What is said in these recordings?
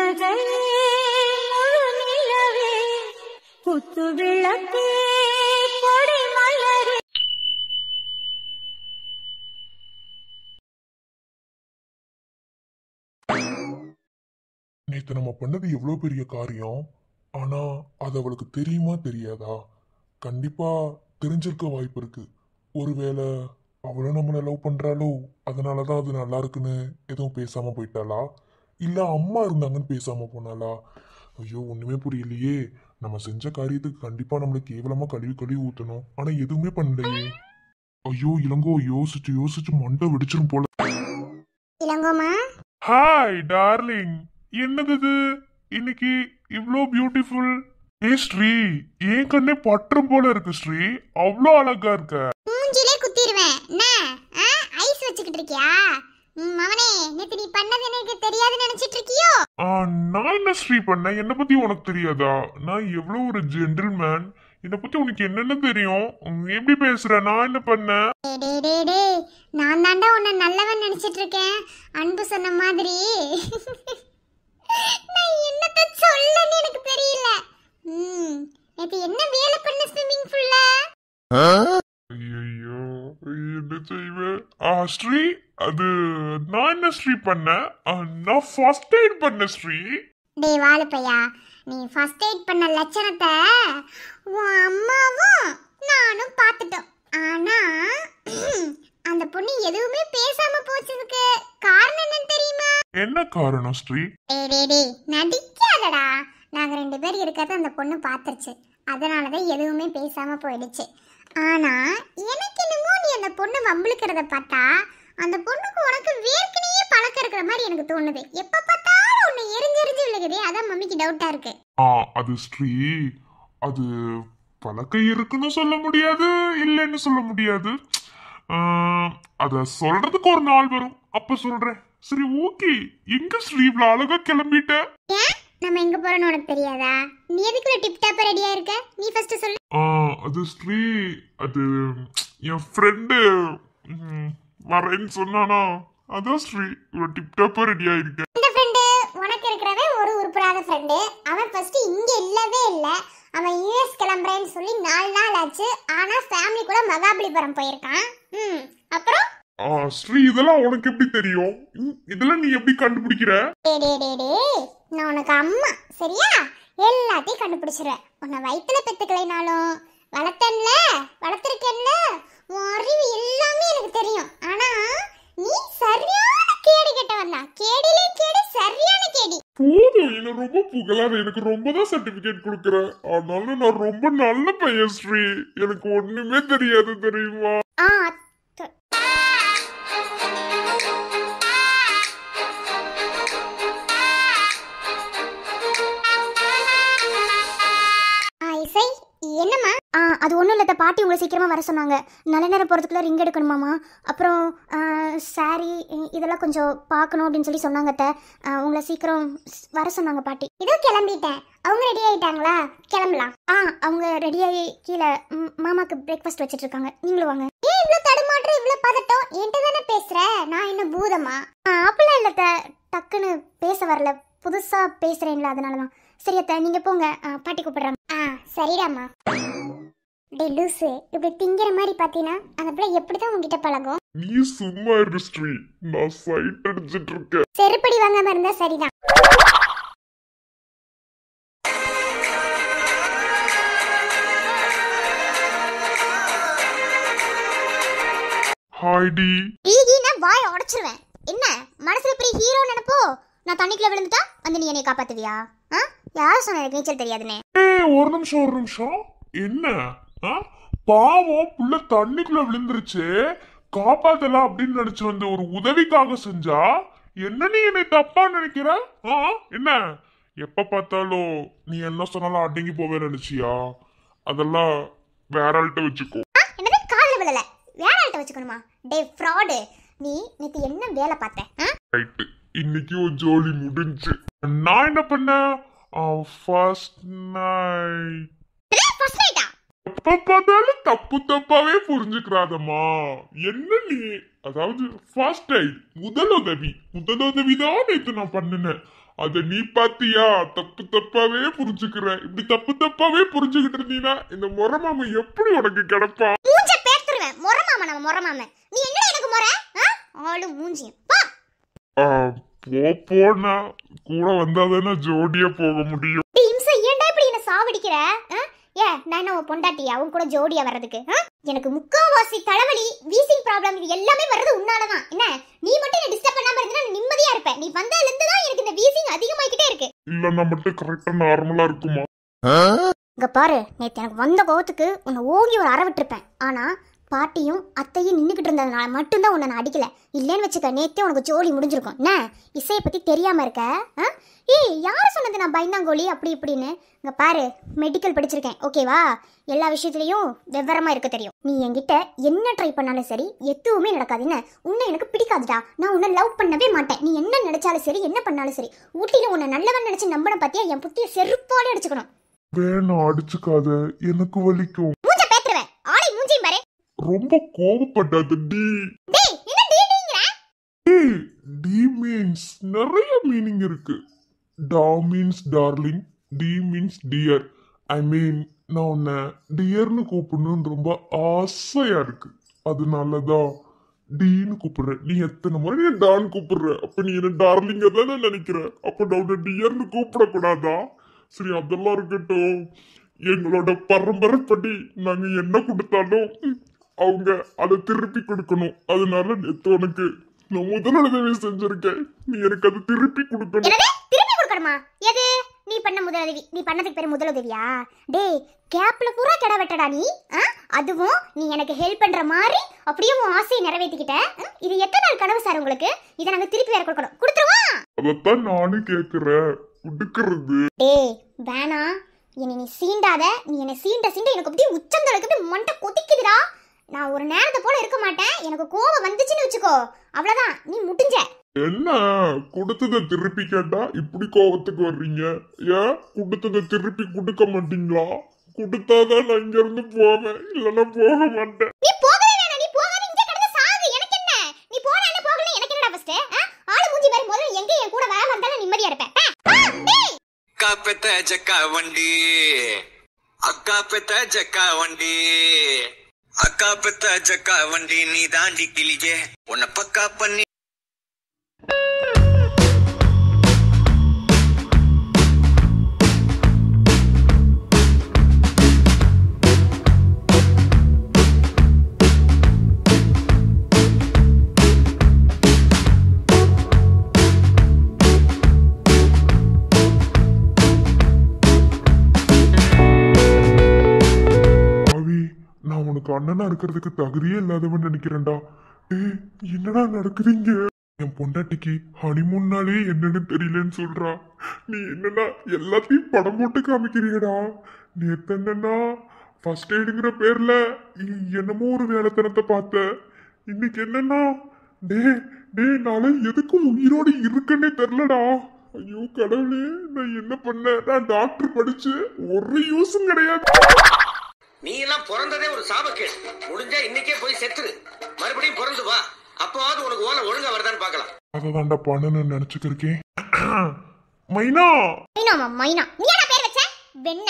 புன்னகை முழு நிலவே குத்து விளக்கே கொடி மலரே. நேத்து நம்ம பண்ணது எவ்வளவு பெரிய காரியம். ஆனா அது அவளுக்கு தெரியுமா தெரியாதா? கண்டிப்பா தெரிஞ்சிருக்க வாய்ப்பு இருக்கு. ஒருவேளை அவளும் நம்மளை லவ் பண்றாளோ, அதனாலதான் அது நல்லா இருக்குன்னு எதுவும் பேசாம போயிட்டாளா? இல்ல அம்மா இருந்தாங்கன்னு பேசாம போனாளா? ஐயோ ஒண்ணுமே புரியலையே. நம்ம செஞ்ச காரியத்துக்கு கண்டிப்பா நம்மள கேவலமா கழுவி கழுவி ஊத்தணும். ஆனா எதுவுமே பண்ணலையே. ஐயோ இளங்கோ யோசிச்சு யோசிச்சு மண்டை வெடிச்சிரும் போல. இளங்கோமா, ஹாய் டார்லிங். என்னது இது இன்னைக்கு இவ்ளோ பியூட்டிஃபுல்? ஏ ஸ்ரீ, ஏன் கண்ணே பற்றும் போல இருக்கு ஸ்ரீ. அவ்வளோ அழகா இருக்க. மூஞ்சிலே குத்திடுவேன். என்ன ஐஸ் வச்சுக்கிட்டு இருக்கியா? மவனே, நேத்து நீ பண்ணது எனக்கு தெரியாதுன்னு நினைச்சிட்டு இருக்கியோ? நான் என்ன ஸ்ரீ பண்ண? என்ன பத்தி உனக்கு தெரியாதா? நான் எவ்வளவு ஒரு ஜென்டில்மேன். என்ன பத்தி உனக்கு என்னென்ன தெரியும்? எப்படி பேசுற? நான் என்ன பண்ணேன்? நான் தாண்டா உன்னை நல்லவன் நினைச்சிட்டு இருக்கேன். அன்பு சொன்ன மாதிரி நான் என்னத்த சொல்லன்னு எனக்கு தெரியல. நேத்து என்ன வேலை பண்ண ஸ்விம்மிங் பூல்ல? ஐயோ என்ன செய்வேன்? ஸ்ரீ, அது நான் என்ன ஸ்ரீ பண்ணேன்? நான் ஃபர்ஸ்ட் எய்ட் பண்ண ஸ்ரீ. டேய் வாலுப்பையா, நீ ஃபர்ஸ்ட் எய்ட் பண்ண லட்சணத்தை உன் அம்மாவும் நானும் பார்த்துட்டோம். ஆனா அந்த பொண்ணு எதுவுமே பேசாம போச்சதுக்கு காரணம் என்னன்னு தெரியுமா? என்ன காரணம் ஸ்ரீ? டேய் நடிக்காதடா. நாங்க 2 பேர் இருக்கிறத அந்த பொண்ணு பார்த்துருச்சு. அதனாலதான் எதுவுமே பேசாம போயிடுச்சு. ஆனா எனக்கு என்னமோ நீ அந்த பொண்ணு வம்பிழுக்கிறத பார்த்தா அந்த பொண்ணுக்கு உனக்கு வேர்க்கனையே பழக்கம் இருக்கிற மாதிரி எனக்கு தோணுது. எப்ப பார்த்தாலும் உன்னை எரிஞ்செரிஞ்சு விழுகுதே, அதான் மம்மிக்கு டவுட்டா இருக்கு. அது ஸ்ரீ, அது பழக்கம் இருக்குன்னு சொல்ல முடியாது, இல்லைன்னு சொல்ல முடியாது. அத சொல்றதுக்கு ஒரு நாள் வரும், அப்ப சொல்றேன். சரி ஓகே. எங்க ஸ்ரீ இவ்வளவு அழகா கிளம்பிட்ட? ஏன் நம்ம எங்க போறோம்னு உனக்கு தெரியாதா? நீ எதுக்குள்ள டிப் டாப்பா ரெடியா இருக்க? நீ ஃபர்ஸ்ட் சொல்லு. அது ஸ்ரீ, அது என் ஃப்ரெண்டு வரேன்னு சொன்னானா, அதான் ஸ்ரீ இவன் டிப் டாப்பா ரெடியா இருக்க. இந்த ஃப்ரெண்டு உனக்கு இருக்கிறவன் ஒரு உருப்படாத ஃப்ரெண்டு. அவன் ஃபர்ஸ்ட் இங்க இல்லவே இல்ல. அவன் யுஎஸ் கிளம்புறேன்னு சொல்லி 4 நாள் ஆச்சு. ஆனா ஃபேமிலி கூட மகாபலிபுரம் போயிருக்கான். அப்புறம் ஸ்ரீ, இதெல்லாம் உனக்கு எப்படி தெரியும்? இதெல்லாம் நீ எப்படி கண்டுபிடிக்கிற? நான் உனக்கு அம்மா, சரியா? எல்லாத்தையும் கண்டுபிடிச்சிருவேன். உன்னை வயிற்றுல பெத்துக்கலைனாலும் வளர்த்துருக்கேன்ல, உன் அறிவு எல்லாமே எனக்கு தெரியும். ஆனா நீ சரியான கேடு கெட்டவன் தான். கேடிலே கேடு, சரியான கேடி. போதும், என்ன ரொம்ப புகழாத. எனக்கு ரொம்ப தான் சர்டிபிகேட் கொடுக்குற. ஆனாலும் நான் ரொம்ப நல்ல பையன் ஸ்ரீ. எனக்கு ஒண்ணுமே தெரியாது தெரியுமா? என்னம்மா? அது ஒன்றும் இல்லை. பாட்டி உங்களை சீக்கிரமாக வர சொன்னாங்க. நல்ல நேரம் போகிறதுக்குள்ள ரிங் எடுக்கணுமாம்மா. அப்புறம் சாரி இதெல்லாம் கொஞ்சம் பார்க்கணும் அப்படின்னு சொல்லி சொன்னாங்க. உங்களை சீக்கிரம் வர சொன்னாங்க பாட்டி. இதோ கிளம்பிட்டேன். அவங்க ரெடி ஆகிட்டாங்களா? கிளம்பலாம். அவங்க ரெடியாகி கீழே மாமாக்கு பிரேக்ஃபாஸ்ட் வச்சுட்டு இருக்காங்க. நீங்களும் வாங்க. ஏன் இவ்வளோ தடுமாற்றம், இவ்வளோ பதட்டம்? என்கிட்ட தானே பேசுகிற? நான் என்ன பூதமா? அப்படிலாம் இல்லை. டக்குன்னு பேச வரல, புதுசாக பேசுகிறேன்ல, அதனால தான். சரி அத்தை, நீங்கள் போங்க. பாட்டி கூப்பிடுறாங்க. சரிடாம்மா. டே லூசு, இப்படி திங்கிற மாதிரி பார்த்தீங்கன்னா அந்த பிள்ளை எப்படிதான் உங்ககிட்ட பழகும்? நீ சும்மா இரு ஸ்ரீ, நான் சைட் அடிச்சிட்டு இருக்கேன். செருப்படி வாங்காம இருந்தா சரிதான். ஹாய் டி. நான் வாய் உடைச்சிருவேன். என்ன மனசுல பெரிய ஹீரோ நினைப்போ? நான் தண்ணிக்குள்ள விழுந்துட்டா வந்து நீ என்னை காப்பாத்துவியா? யார் சொன்ன எனக்கு நீச்சல் தெரியாதுன்னு? ஒரு நிமிஷம். என்ன பாவம் புள்ள தண்ணிக்குள்ள விழுந்துருச்சு, காப்பாத்தலாம் அப்படின்னு நினைச்சு வந்து ஒரு உதவிக்காக செஞ்சா என்ன நீ என்னை தப்பா நினைக்கிற? என்ன எப்ப பார்த்தாலும் நீ என்ன சொன்னாலும் அடங்கி போவே நினைச்சியா? அதெல்லாம் வேற ஆள்கிட்ட வச்சுக்கோ. என்னது கால்ல விழல, வேற ஆள்கிட்ட வச்சுக்கணுமா? டே ஃப்ராடு, நீ நேத்து என்ன வேலை பார்த்த? ரைட், இன்னைக்கு ஒரு ஜோலி முடிஞ்சு. நான் என்ன பண்ணேன்? First night. எப்ப பார்த்தாலும் தப்பு தப்பாவே புரிஞ்சுக்கிறாதம்மா. என்ன நீ? அதாவது ஃபர்ஸ்ட் எய்ட், முதலுதவி தான் நேற்று நான் பண்ணினேன். அத நீ பாத்தியா? தப்பு தப்பாவே புரிஞ்சுக்கிற. இப்படி தப்பு தப்பாவே புரிஞ்சுக்கிட்டு இருந்தீனா இந்த முறை மாமா எப்படி உனக்கு கிடைப்பா? மூஞ்ச பேத்துருவேன். முறை மாமா நம்ம முறை மாமா. நீ என்னடா எனக்கு முறை? ஆளு மூஞ்சியும் பா. போனா கூட வந்தாதானே ஜோடியா போக முடியும். இம்சை ஏன்டா இப்படி என்ன சாவடிக்கிற? நான் என்ன பொண்டாட்டியா உன் கூட ஜோடியா வர்றதுக்கு? எனக்கு முக்காவாசி தலைவலி வீசிங் ப்ராப்ளம் இது எல்லாமே வர்றது உன்னாலதான். என்ன நீ மட்டும் என்ன டிஸ்டர்ப் பண்ணாம இருந்தா நான் நிம்மதியா இருப்பேன். நீ வந்ததுல இருந்து தான் எனக்கு இந்த வீசிங் அதிகமாயிட்டே இருக்கு. இல்லன்னா மட்டும் கரெக்டா நார்மலா இருக்குமா? இங்க பாரு, நேத்து எனக்கு வந்த கோவத்துக்கு உன்னை ஓங்கி ஒரு அற விட்டுருப்பேன். ஆனா பாட்டியும் அத்தையும் நின்றுக்கிட்டு இருந்ததுனால மட்டும்தான் உன்னை நான் அடிக்கல. இல்லைன்னு வச்சுக்க நேத்தே உனக்கு ஜோலி முடிஞ்சிருக்கும். என்ன இசையை பத்தி தெரியாம இருக்க? யார் சொன்னது நான் பயந்தாங்கோலி அப்படி இப்படின்னு? இங்க பாரு, மெடிக்கல் படிச்சிருக்கேன் ஓகேவா? எல்லா விஷயத்துலயும் விவரமா இருக்க தெரியும். நீ என்கிட்ட என்ன ட்ரை பண்ணாலும் சரி எதுவுமே நடக்காது. என்ன உன்னை எனக்கு பிடிக்காதுடா. நான் உன்னை லவ் பண்ணவே மாட்டேன். நீ என்ன நினைச்சாலும் சரி என்ன பண்ணாலும் சரி ஊட்டியில உன்னை நல்லவன் நினைச்சு நம்பன பாத்தியா? என் புத்திய செருப்பாலே அடிச்சுக்கணும். வேணாம் அடிச்சுக்காத, எனக்கு வலிக்கும். மூஞ்ச பேத்துருவேன். ஆளை மூஞ்சியும் பாரு. ரொம்ப கோபப்படாத டி. டேய் என்ன டீடிங்கற? டி மீன்ஸ் நிறைய மீனிங் இருக்கு. டா மீன்ஸ் டார்லிங், டி மீன்ஸ் டியர். ஐ மீன் நான் உன்னை டியர்னு கூப்பிடணும்னு ரொம்ப ஆசையா இருக்கு. அதனாலதான் டீன்னு கூப்பிடுறேன். நீ எத்தனை முறை நீ டான்னு கூப்பிடுற? அப்ப நீ என்ன டார்லிங்க தானே நினைக்கிற? அப்ப நான் உன்னை டியர்னு கூப்பிடக்கூடாதா? சரி அதெல்லாம் இருக்கட்டும். எங்களோட பரம்பரைப்படி நாங்க என்ன கொடுத்தாலும் அவங்க அதை திருப்பி கொடுக்கணும். அதனால நேத்து உனக்கு நான் முதலுதவி செஞ்சிருக்கேன். நீ எனக்கு அதை திருப்பி கொடுக்கணும். திருப்பி கொடுக்கணுமா? எது நீ பண்ண முதலுதவி? நீ பண்ணதுக்கு பேரு முதலுதவியா? டேய் கேப்ல பூரா கெட வெட்டடா நீ. அதுவும் நீ எனக்கு ஹெல்ப் பண்ற மாதிரி அப்படியே உன் ஆசையை நிறைவேற்றிக்கிட்ட. இது எத்தனை நாள் கனவு சார் உங்களுக்கு? இதை நாங்க திருப்பி வேற கொடுக்கணும். கொடுத்துருவா? அதத்தான் நானும் கேக்குறேன். கொடுக்கறது. டேய் வேணா, என்னை நீ சீண்டாத. நீ என்னை சீண்ட சீண்ட எனக்கு அப்படியே உச்சந்தலைக்கு அப்படியே மண்டை கொதிக்குதுடா. நான் ஒரு நேரத்தை போல இருக்க மாட்டேன். எனக்கு கோவம் வந்துச்சுன்னு வச்சுக்கோ, அவ்வளவுதான், நீ முடிஞ்ச. என்ன கொடுத்ததை திருப்பி கேட்டா இப்படி கோவத்துக்கு வர்றீங்க? ஏன் கொடுத்ததை திருப்பி கொடுக்க மாட்டீங்களா? கொடுத்தாதான் நான் இங்க இருந்து போவேன், இல்லன்னா போக மாட்டேன். நீ போகவே வேணாம். நீ போகாத, இங்க கிடந்து சாகு. எனக்கு என்ன? நீ போற என்ன போகல எனக்கு என்னடா ஃபர்ஸ்ட்? ஆளு மூஞ்சி மாதிரி முதல்ல எங்க என் கூட வர வந்தாலும் நிம்மதியா இருப்பேன். அக்கா பெத்த ஜக்கா வண்டி, அக்கா பெத்த ஜக்கா வண்டி, அக்கா பெத்த ஜக்கா வண்டி நீ தாண்டி கிளியே உன்னை பக்கா பண்ணி. அண்ணனா இருக்கிறதுக்கு தகுதியே இல்லாதவன் நினைக்கிறேன்டா. என்னடா நடக்குதுங்க? என் பொண்டாட்டிக்கு ஹனிமூன்னாலே என்னன்னு தெரியலன்னு சொல்றா. நீ என்னன்னா எல்லாத்தையும் படம் போட்டு காமிக்கிறியடா. நேத்து என்னன்னா ஃபர்ஸ்ட் எய்டுங்கிற பேர்ல என்னமோ ஒரு வேலைத்தனத்தை பார்த்த. இன்னைக்கு என்னன்னா டே டே நாளை எதுக்கும் உயிரோடு இருக்குன்னே தெரிலடா. ஐயோ கடவுளே, நான் என்ன பண்ண? நான் டாக்டர் படிச்சு ஒரு யூஸும் கிடையாது. நீ எல்லாம் பிறந்ததே ஒரு சாபக்கேடு. முடிஞ்சா இன்னைக்கே போய் செத்துரு, மறுபடியும் பிறந்து வா. அப்பவாவது உனக்கு ஓலை ஒழுங்கா வருதான்னு பாக்கலாம். அததான்டா பண்ணணும்னு நினைச்சுக்கிருக்கேன். மைனா மைனா மைனா நீ என்ன பேர் வச்ச? வெண்ண.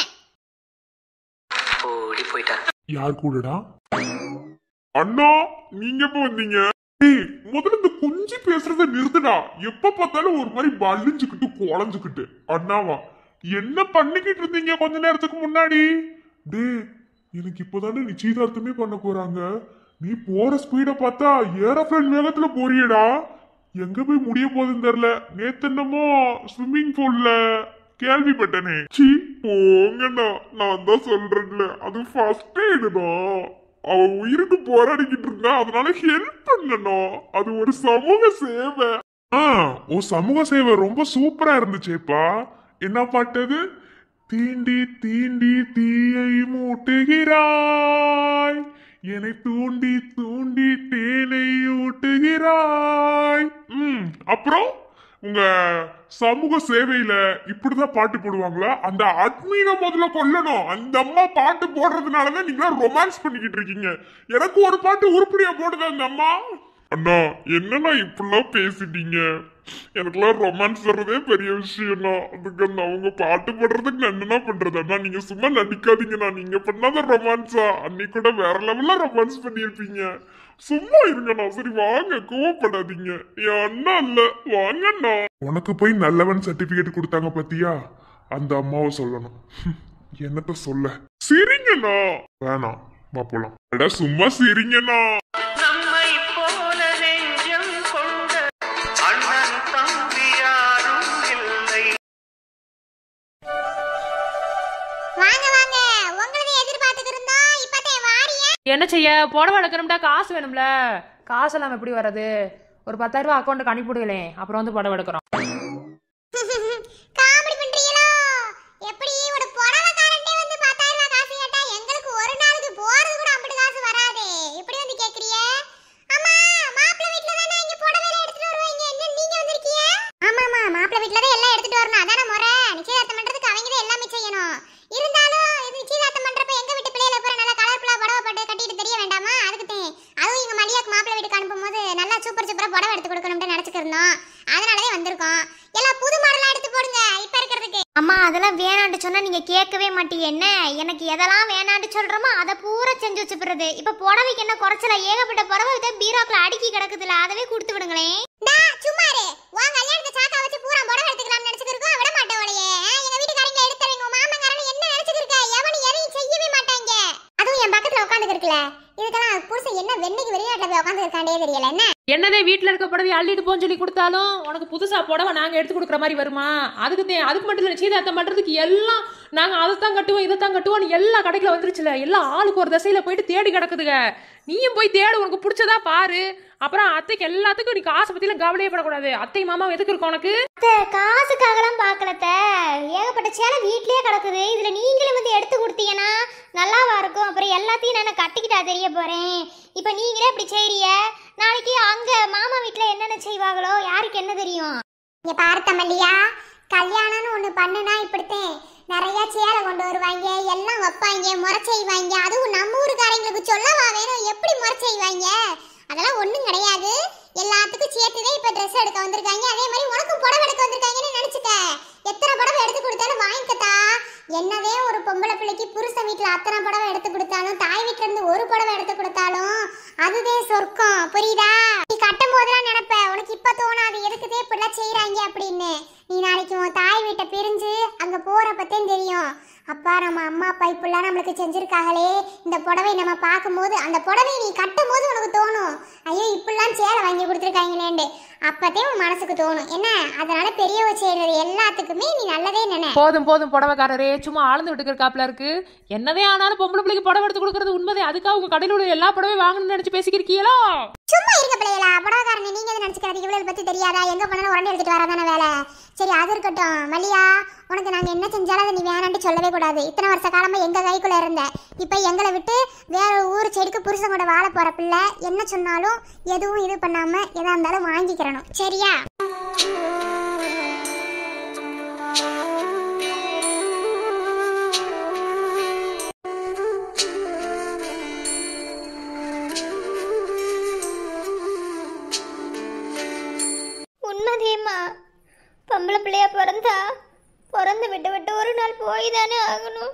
ஓடி போய்டா. யார் கூடடா? அண்ணா நீங்க எப்ப வந்தீங்க? முதல்ல இந்த குஞ்சு பேசுறத நிறுத்துடா. எப்ப பார்த்தாலும் ஒரு மாதிரி பல்லிஞ்சுக்கிட்டு குழஞ்சுக்கிட்டு. அண்ணாவா என்ன பண்ணிக்கிட்டு இருந்தீங்க கொஞ்ச நேரத்துக்கு முன்னாடி? டே எனக்கு இப்பதானே நிச்சயதார்த்தமே பண்ண போறாங்க. நீ போற ஸ்பீட பார்த்தா ஏரோப்ளேன் வேகத்துல போறியடா. எங்க போய் முடிய போகுதுன்னு தெரியல. நேத்து என்னமோ ஸ்விம்மிங் பூல்ல கேள்விப்பட்டனே. சி போங்கண்ணா, நான் தான் சொல்றேன்ல, அது ஃபர்ஸ்ட் எய்டுதான். அவ உயிருக்கு போராடிக்கிட்டு இருந்தா, அதனால ஹெல்ப் பண்ணணும். அது ஒரு சமூக சேவை. ஓ சமூக சேவை ரொம்ப சூப்பரா இருந்துச்சேப்பா. என்ன பாட்டது? தீண்டி தீண்டி தீயை மூட்டுகிறாய், என்னை தூண்டி தூண்டி தேனை ஊட்டுகிறாய். அப்புறம் உங்க சமூக சேவையில இப்படிதான் பாட்டு போடுவாங்களா? அந்த அட்மீனை முதல்ல கொல்லணும். அந்த அம்மா பாட்டு போடுறதுனாலதான் நீங்க ரொமான்ஸ் பண்ணிக்கிட்டு இருக்கீங்க. எனக்கு ஒரு பாட்டு உருப்படியா போடுது அந்த அம்மா. அண்ணா என்னண்ணா இப்படிலாம் பேசிட்டீங்க? எனக்குலாம் ரொமான்ஸ் வர்றதே பெரிய விஷயம்ண்ணா. அதுக்கு அவங்க பாட்டு பாடுறதுக்கு நான் என்னண்ணா பண்றது? அண்ணா நீங்க சும்மா நடிக்காதீங்கண்ணா. நீங்க பண்ணாத ரொமான்ஸா? அன்னைக்கு கூட வேற லெவல்ல ரொமான்ஸ் பண்ணியிருப்பீங்க. சும்மா இருங்கண்ணா. சரி வாங்க, கோவப்படாதீங்க. என் அண்ணா இல்ல, வாங்கண்ணா. உனக்கு போய் நல்லவன் சர்டிபிகேட் கொடுத்தாங்க பத்தியா? அந்த அம்மாவை சொல்லணும். என்னத்த சொல்ல? சிரிங்கண்ணா. வேணாம், வா போலாம். அட சும்மா சிரிங்கண்ணா. என்ன செய்ய, புடவை எடுக்கணும்டா, காசு வேணும்ல. காசு எல்லாம் எப்படி வர்றது? ஒரு 10,000 ரூபாய் அக்கௌண்ட்டுக்கு அனுப்பிவிடுங்களே, அப்புறம் வந்து புடவை எடுக்கிறோம். காமெடி பண்றீங்களா? எப்படி ஒரு புடவைக்காரன்ட்டே வந்து 10,000 ரூபாய் காசு கேட்டா எங்களுக்கு ஒரு நாளுக்கு போறது கூட அப்படி காசு வராதே. எப்படி வந்து கேக்குறீங்க? அம்மா மாப்பிள்ளை வீட்ல தானே இங்க புடவைல எடுத்துட்டு வருவீங்க. என்ன நீங்க வந்திருக்கீங்க? ஆமாமா, மாப்பிள்ளை வீட்ல தான் எல்லாம் எடுத்துட்டு வரணும். அதான முறை. நிச்சயதார்த்தம் பண்றதுக்கு அவங்க தான் எல்லாமே செய்யணும். இருந்தாலும் இது நிச்சயதார்த்தம் பண்றப்ப எங்க வீட்டு பிள்ளையில போற நல்லா கலர்ஃபுல்லா புடவை போட்டு கட்டிட்டு தெரிய வேண்டாமா? அதுக்கு அதுவும் எங்க மலியாக்கு மாப்பிள்ளை வீட்டுக்கு அனுப்பும்போது நல்லா சூப்பரா புடவை எடுத்து கொடுக்கணும்னு நினைச்சுக்கிருந்தோம். அதனாலதான் வந்திருக்கோம். எல்லாம் புது மாடலா எடுத்து போடுங்க இப்ப இருக்கிறதுக்கு. அம்மா அதெல்லாம் வேணான்னு சொன்னா நீங்க கேட்கவே மாட்டீங்க. என்ன எனக்கு எதெல்லாம் வேணான்னு சொல்றோமோ அதை பூரா செஞ்சு வச்சுப்படுறது. இப்ப புடவைக்கு என்ன குறைச்சல? ஏகப்பட்ட புடவை இதை பீரோக்குள்ள அடுக்கி கிடக்குதுல, அதவே கொடுத்து விடுங்களேன். சும்மாரு உன் கல்யாணத்தை சாக்கா வச்சு பூரா புடவை எடுத்துக்கலாம்னு நினைச்சுக்கிருக்கோம். விட மாட்டேன் உடையே. எங்க வீட்டுக்காரங்க எடுத்தவங்க உன் மாமங்காரன் என்ன நினைச்சுக்கிருக்க? எவனும் எதையும் செய்யவே மாட்டாங்க. அதுவும் என் பக்கத்துல உட்காந்து இருக்குல்ல, இதுக்கெல்லாம் புருஷன் என்ன வெண்ணைக்கு வெளிநாட்டுல போய் உட்காந்து இருக்காண்டே தெரியல. என்ன என்னதே வீட்டில் இருக்க புடவை அள்ளிட்டு போன்னு சொல்லி கொடுத்தாலும் உனக்கு புதுசா புடவை நாங்க எடுத்து கொடுக்குற மாதிரி வருமா? அதுக்கு மட்டும் இல்லை, நிச்சயதார்த்தம் பண்றதுக்கு எல்லாம் நாங்க அதைத்தான் கட்டுவோம் இதைத்தான் கட்டுவோம் எல்லா கடைக்குள்ள வந்துருச்சுல. எல்லாம் ஆளுக்கு ஒரு திசையில போயிட்டு தேடி கிடக்குதுங்க. நீயும் போய் தேடு, உனக்கு பிடிச்சதா பாரு. அப்புறம் அத்தைக்கு எல்லாத்துக்கும் நீ காசை பத்திலாம் கவலையே படக்கூடாது. அத்தை மாமா எதுக்கு இருக்கும் உனக்கு? காசுக்காகலாம் பாக்கலத்த, ஏகப்பட்ட சேலை வீட்லயே கிடக்குது. இதுல நீங்களே வந்து எடுத்து கொடுத்தீங்கன்னா நல்லாவா இருக்கும்? அப்புறம் எல்லாத்தையும் நான் கட்டிக்கிட்டா தெரிய போறேன். இப்ப நீங்களே இப்படி செய்றீங்க, நாளைக்கு அங்க மாமா வீட்டுல என்னென்ன செய்வாங்களோ யாருக்கு என்ன தெரியும்? இங்க பார்த்த மல்லியா, கல்யாணம்னு ஒண்ணு பண்ணுனா இப்படித்தேன். நிறைய சேலை கொண்டு வருவாங்க, எல்லாம் வைப்பாங்க, முறை செய்வாங்க. அதுவும் நம்ம ஊருக்காரங்களுக்கு சொல்லவா வேணும்? எப்படி முறை செய்வாங்க? அதெல்லாம் ஒண்ணும் கிடையாது. எல்லாத்துக்கும் சேர்த்துதான் இப்ப ட்ரெஸ் எடுக்க வந்திருக்காங்க. அதே மாதிரி உனக்கும் புடவை எடுக்க வந்திருக்காங்கன்னு நினைச்சுக்க. எத்தனை புடவை எடுத்து கொடுத்தாலும் வாங்கிக்கத்தா. என்னதே ஒரு பொம்பளை பிள்ளைக்கு புருஷன் வீட்டுல அத்தனை புடவை எடுத்து கொடுத்தாலும், தாய் வீட்டுல இருந்து ஒரு புடவை எடுத்து கொடுத்தாலும் அதுதே சொர்க்கம். புரியுதா? நீ கட்டும் போதெல்லாம் நினைப்ப, உனக்கு இப்ப தோணாது எதுக்குதே இப்படிலாம் செய்யறாங்க அப்படின்னு. நீ நாளைக்கு உன் தாய் வீட்டை பிரிஞ்சு அங்க போறப்பத்தேன் தெரியும். அப்பா நம்ம அம்மா அப்பா இப்படிலாம் நம்மளுக்கு செஞ்சிருக்காங்களே, இந்த புடவை நம்ம பார்க்கும்போது அந்த புடவை நீ கட்டும் போது உனக்கு தோணும், ஐயோ இப்படிலாம் சேலை வாங்கி கொடுத்துருக்காங்களேண்டு. அப்பத்தே உன் மனசுக்கு தோணும். என்ன அதனால பெரியவ செய்யறது எல்லாத்துக்குமே நீ நல்லதே நினை. போதும் போதும் புடவைக்காரரே, சும்மா ஆழ்ந்து விட்டுக்காப்ல இருக்கு. என்னதே ஆனாலும் பொம்பளை பிள்ளைக்கு புடவை எடுத்து கொடுக்கறது உண்மைதே. அதுக்காக உங்க கடையில் உள்ள எல்லா புடவையும் வாங்கணும்னு நினைச்சு பேசிக்கிறீங்களோ? சும்மா இருக்க பிள்ளைகளா, புடவைக்காரனை நீங்க எதை நினைச்சுக்கிறது? இவ்வளவு பத்தி தெரியாதா? எங்க போனாலும் உடனே எடுத்துட்டு வராதான வேலை. சரி அது இருக்கட்டும் மல்லியா, உனக்கு நாங்க என்ன செஞ்சாலும் அதை நீ வேணான்ட்டு சொல்லவே கூடாது. இத்தனை வருஷ காலமா எங்க கைக்குள்ள இருந்த, இப்ப எங்களை விட்டு வேற ஊர் சைடுக்கு புருஷன் கூட வாழ போற பிள்ளை. என்ன சொன்னாலும் எதுவும் இது பண்ணாம எதா இருந்தாலும் வாங்கிக்கிறணும், சரியா? உண்மைதேம்மா, பொம்பளை பிள்ளையா பிறந்து விட்டு ஒரு நாள் போய் தானே ஆகணும்.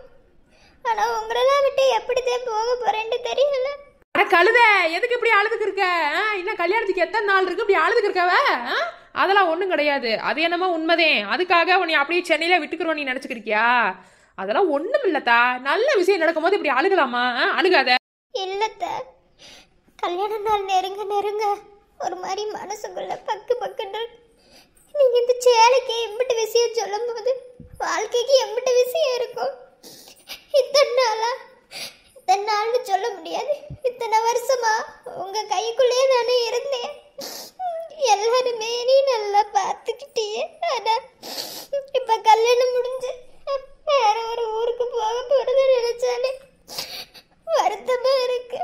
ஆனா உங்களெல்லாம் விட்டு எப்படிதான் போக போறேன்னு தெரியல. கழுத எதுக்கு இப்படி அழுதுக்கு இருக்க? இன்னும் கல்யாணத்துக்கு எத்தனை நாள் இருக்கு இப்படி அழுதுக்கு இருக்கவ? அதெல்லாம் ஒண்ணும் கிடையாது. அது என்னமோ உண்மைதே. அதுக்காக உன்னை அப்படியே சென்னையில விட்டுக்கிறோம் நீ நினைச்சுக்கிறியா? அதெல்லாம் ஒண்ணும் இல்லத்தா. நல்ல விஷயம் நடக்கும் போது இப்படி அழுகலாமா? அழுகாத. இல்லத்த, கல்யாண நாள் நெருங்க ஒரு மாதிரி மனசுக்குள்ள பக்குன்னு. நீங்க இந்த சேலைக்கு எம்பிட்டு விஷயம் சொல்லும் போது வாழ்க்கைக்கு எம்பிட்டு விஷயம் இருக்கும். இத்தனை நாள்னு சொல்ல முடியாது, இத்தனை வருஷமா உங்க கைக்குள்ளேயே நானே இருந்தேன். எல்லாருமே நீ நல்லா பார்த்துக்கிட்டியே. ஆனா இப்ப கல்யாணம் முடிஞ்சு வேற ஒரு ஊருக்கு போக போறத நினைச்சாலே வருத்தமா இருக்கு.